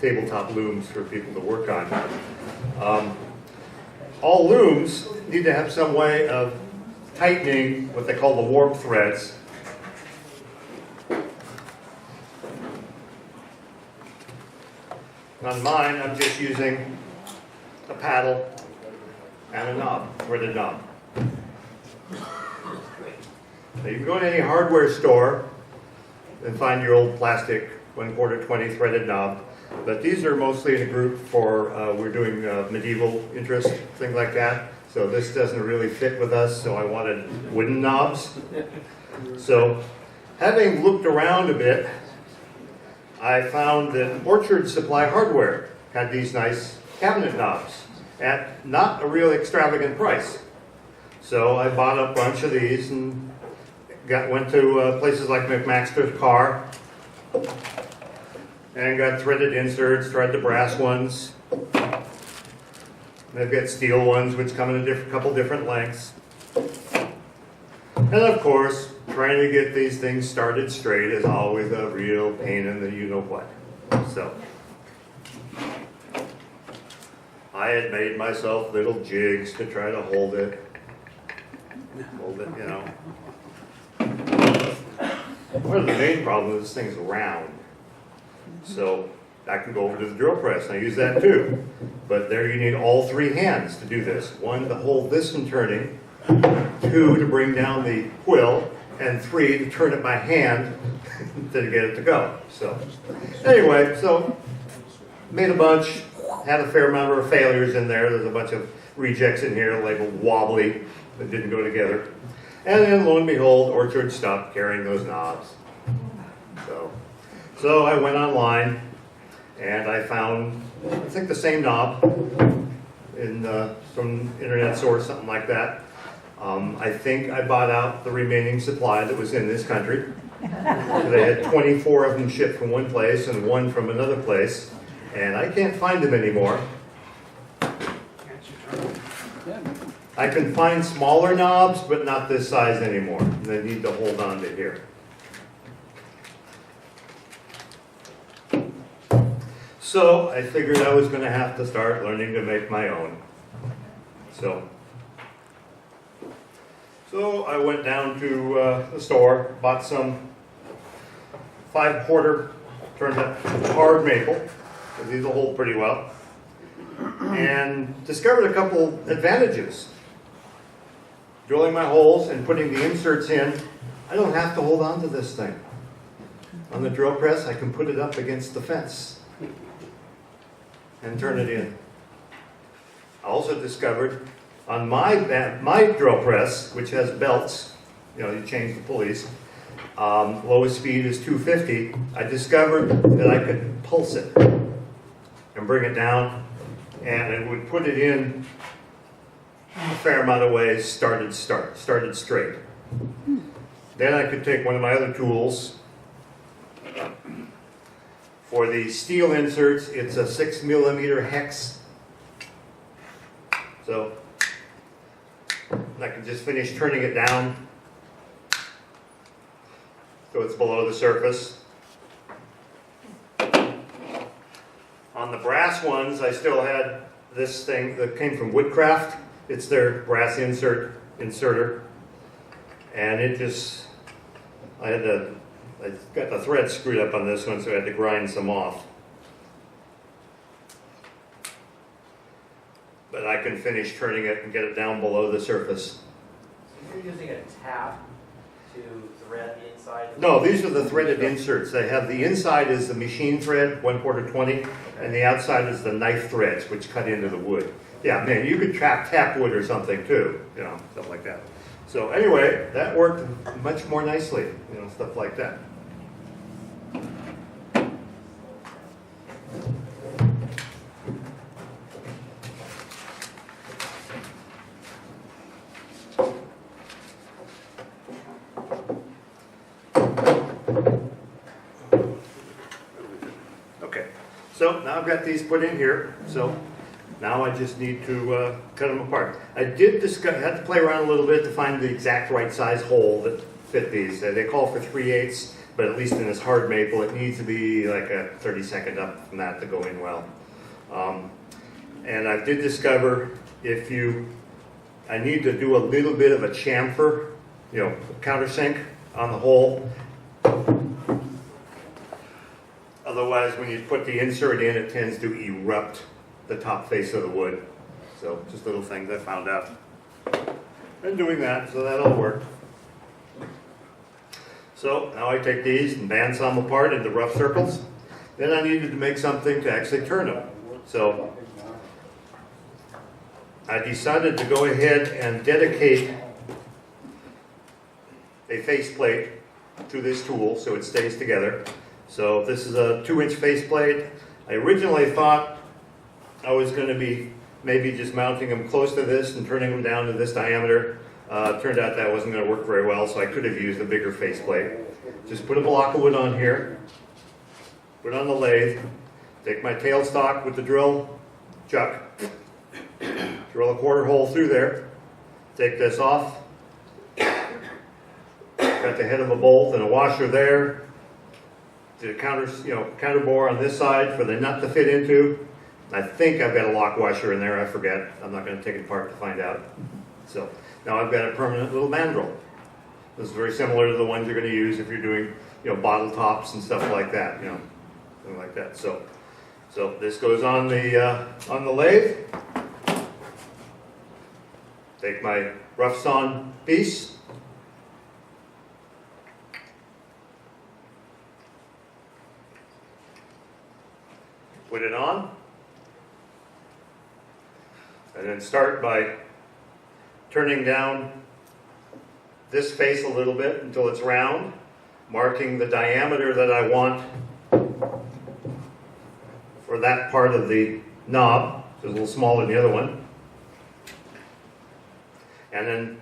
tabletop looms for people to work on. All looms need to have some way of tightening what they call the warp threads. On mine, I'm just using a paddle and a knob, threaded knob. Now you can go to any hardware store and find your old plastic 1/4 20 threaded knob, but these are mostly in a group for, we're doing medieval interest, things like that, so this doesn't really fit with us, so I wanted wooden knobs. So, having looked around a bit, I found that Orchard Supply Hardware had these nice cabinet knobs at not a real extravagant price. So I bought a bunch of these and went to places like McMaster's Car and got threaded inserts, tried the brass ones. They've got steel ones which come in a couple different lengths. And of course, trying to get these things started straight is always a real pain in the you-know-what. So, I had made myself little jigs to try to hold it, you know. One of the main problems is this thing's round. So, I can go over to the drill press, and I use that too. But there you need all three hands to do this. One to hold this in turning, two to bring down the quill, and three to turn it by hand to get it to go. So, anyway, so made a bunch, had a fair number of failures in there. There's a bunch of rejects in here labeled wobbly that didn't go together. And then lo and behold, Orchard stopped carrying those knobs. So I went online and I found, I think the same knob in some internet source, something like that. I think I bought out the remaining supply that was in this country. They had 24 of them shipped from one place and one from another place, and I can't find them anymore. I can find smaller knobs, but not this size anymore. They need to hold on to here. So I figured I was going to have to start learning to make my own. So I went down to the store, bought some 5-quarter, turned up hard maple, because these will hold pretty well, and discovered a couple advantages. Drilling my holes and putting the inserts in, I don't have to hold on to this thing. On the drill press, I can put it up against the fence and turn it in. I also discovered on my drill press, which has belts, you know, you change the pulleys, lowest speed is 250, I discovered that I could pulse it and bring it down, and it would put it in a fair amount of ways, started straight. Then I could take one of my other tools. For the steel inserts, it's a 6mm hex. So I can just finish turning it down so it's below the surface. On the brass ones, I still had this thing that came from Woodcraft. It's their brass inserter. And it just, I got the thread screwed up on this one, so I had to grind some off. But I can finish turning it and get it down below the surface. So you're using a tap to thread the inside? No, these are the threaded inserts. They have the inside is the machine thread, 1/4 20, and the outside is the knife threads, which cut into the wood. Yeah, man, you could tap wood or something too, you know, stuff like that. So anyway, that worked much more nicely, you know, stuff like that. Okay, so now I've got these put in here, so now I just need to cut them apart. I did had to play around a little bit to find the exact right size hole that fit these. They call for 3/8. but at least in this hard maple, it needs to be like a 30-second up from that to go in well. And I did discover I need to do a little bit of a chamfer, countersink on the hole. Otherwise, when you put the insert in, it tends to erupt the top face of the wood. So just little things I found out. And doing that, so that'll work. So now I take these and band some apart into rough circles. Then I needed to make something to actually turn them. So I decided to go ahead and dedicate a faceplate to this tool so it stays together. So this is a 2-inch faceplate. I originally thought I was going to be maybe just mounting them close to this and turning them down to this diameter. Turned out that wasn't going to work very well, so I could have used a bigger faceplate. Just put a block of wood on here, put it on the lathe, take my tailstock with the drill chuck, drill a 1/4 hole through there, take this off, got the head of a bolt and a washer there, the counter bore on this side for the nut to fit into. I think I've got a lock washer in there, I forget. I'm not going to take it apart to find out. So now I've got a permanent little mandrel. This is very similar to the ones you're going to use if you're doing, bottle tops and stuff like that, something like that. So this goes on the lathe. Take my rough sawn piece. Put it on. And then start by turning down this face a little bit until it's round, marking the diameter that I want for that part of the knob. It's a little smaller than the other one. And then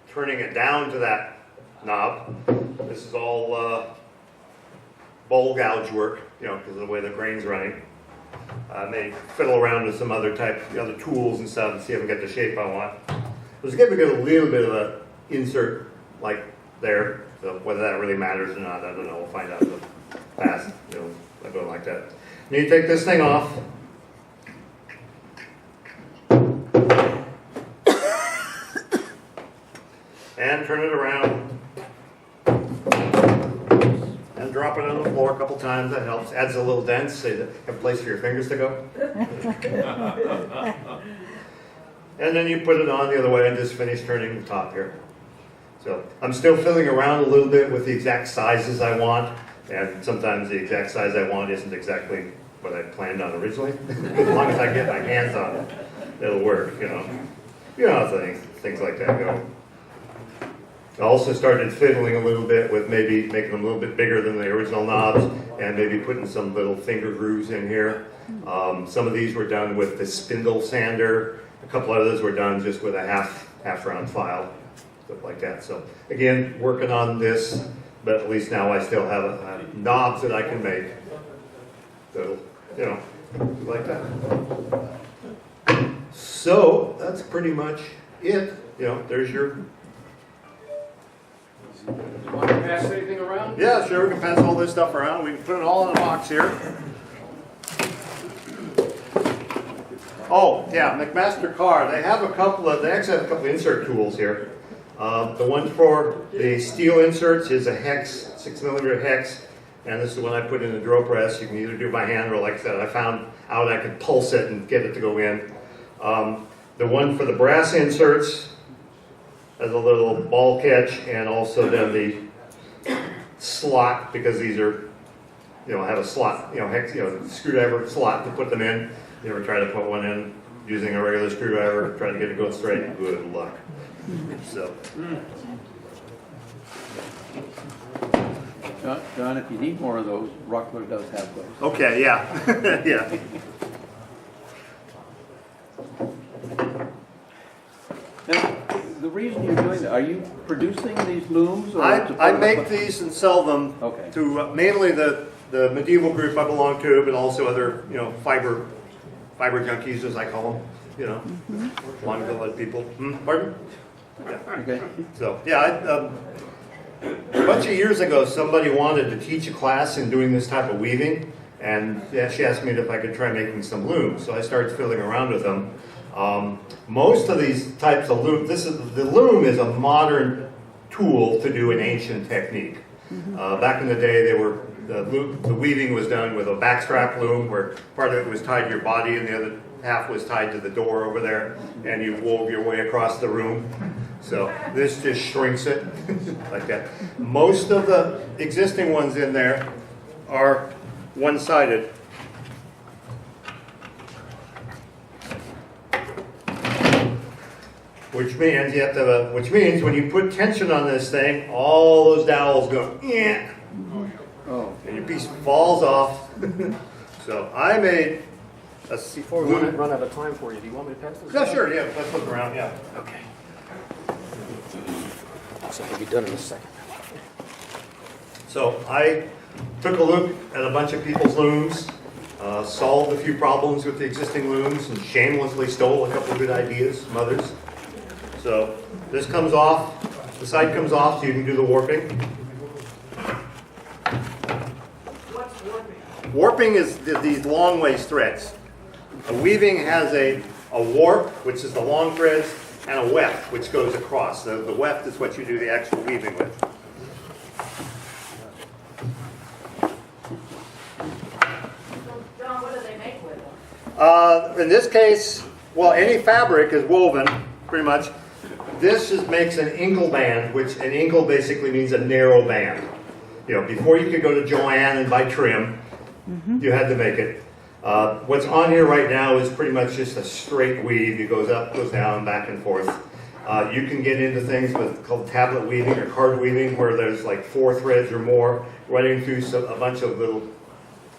turning it down to that knob. This is all bowl gouge work, because of the way the grain's running. I may fiddle around with some other tools and stuff and see if I get the shape I want. Let's give it a little bit of an insert like there. So whether that really matters or not, I don't know. We'll find out fast. I'm going like that. And you take this thing off. And turn it around. And drop it on the floor a couple times. That helps. Adds a little dent so you have a place for your fingers to go. And then you put it on the other way and just finish turning the top here. So I'm still fiddling around a little bit with the exact sizes I want. And sometimes the exact size I want isn't exactly what I planned on originally. As long as I get my hands on it, it'll work, things like that go. I also started fiddling a little bit with maybe making them a little bit bigger than the original knobs and maybe putting some little finger grooves in here. Some of these were done with the spindle sander. A couple others were done just with a half round file, stuff like that. So again, working on this, but at least now I still have knobs that I can make. So, like that. So that's pretty much it. There's your. You want to pass anything around? Yeah, sure, we can pass all this stuff around. We can put it all in a box here. Oh, yeah, McMaster Carr, they actually have a couple of insert tools here. The one for the steel inserts is a hex, 6mm hex, and this is the one I put in the drill press. You can either do it by hand or, like I said, I found out I could pulse it and get it to go in. The one for the brass inserts has a little ball catch, and also then the slot, because these are, have a slot, hex, screwdriver slot to put them in. You ever try to put one in using a regular screwdriver, try to get it going straight? Good luck. So. John, if you need more of those, Rockler does have those. Okay, yeah, yeah. Now, the reason you're doing that, are you producing these looms? Or I make these and sell them to mainly the medieval group I belong to, but also other fiber junkies, as I call them. Want to let people. Pardon? Yeah. Okay. So yeah, a bunch of years ago, somebody wanted to teach a class in doing this type of weaving, and she asked me if I could try making some looms. So I started fiddling around with them. Most of these types of loom, the loom is a modern tool to do an ancient technique. Back in the day, the weaving was done with a backstrap loom, where part of it was tied to your body and the other half was tied to the door over there, and you wove your way across the room. So this just shrinks it like that. Most of the existing ones in there are one-sided. Which means when you put tension on this thing, all those dowels go, yeah, and your piece falls off. So I made a Before we run out of time for you, do you want me to pass this? Yeah, sure, yeah, let's look around, yeah. Okay. So it'll be done in a second. So I took a look at a bunch of people's looms, solved a few problems with the existing looms, and shamelessly stole a couple of good ideas from others. So this comes off, the side comes off so you can do the warping. What's warping? Warping is these long waist threads. A weaving has a warp, which is the long threads, and a weft, which goes across. The weft is what you do the actual weaving with. So, John, what do they make with them? In this case, well, any fabric is woven, pretty much. This makes an inkle band, which an inkle basically means a narrow band. You know, before you could go to Joann and buy trim, you had to make it. What's on here right now is pretty much just a straight weave. It goes up, goes down, back and forth. You can get into things called tablet weaving or card weaving, where there's like 4 threads or more running through a bunch of little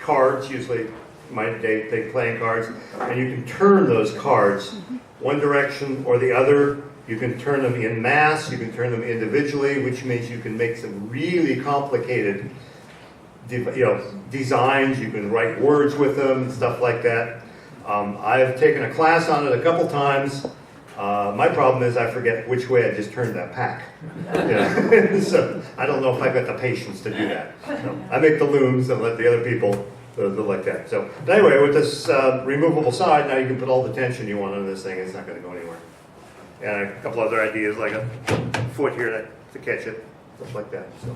cards, usually they playing cards, and you can turn those cards one direction or the other. You can turn them in mass, you can turn them individually, which means you can make some really complicated designs. You can write words with them, stuff like that. I've taken a class on it a couple times. My problem is I forget which way I just turned that pack. So I don't know if I've got the patience to do that. So I make the looms and let the other people do like that. So but anyway, with this removable side, now you can put all the tension you want on this thing. It's not going to go anywhere. And a couple other ideas, like a foot here to catch it, stuff like that. So.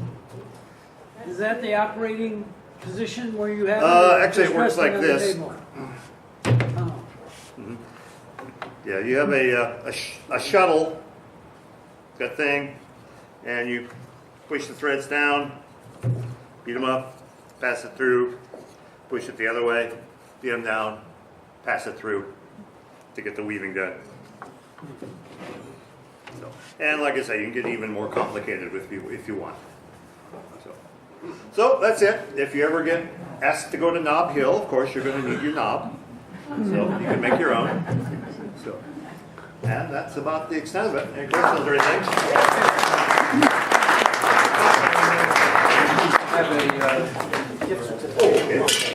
Is that the operating position where you have? Actually, it works like this. Oh. Yeah, you have a shuttle, that thing, and you push the threads down, beat them up, pass it through, push it the other way, beat them down, pass it through to get the weaving done. So, and like I say, you can get even more complicated with if you want. So that's it. If you ever get asked to go to Knob Hill, of course you're going to need your knob, so you can make your own. So, and that's about the extent of it. Any questions or anything? I have a gift certificate. Oh, okay.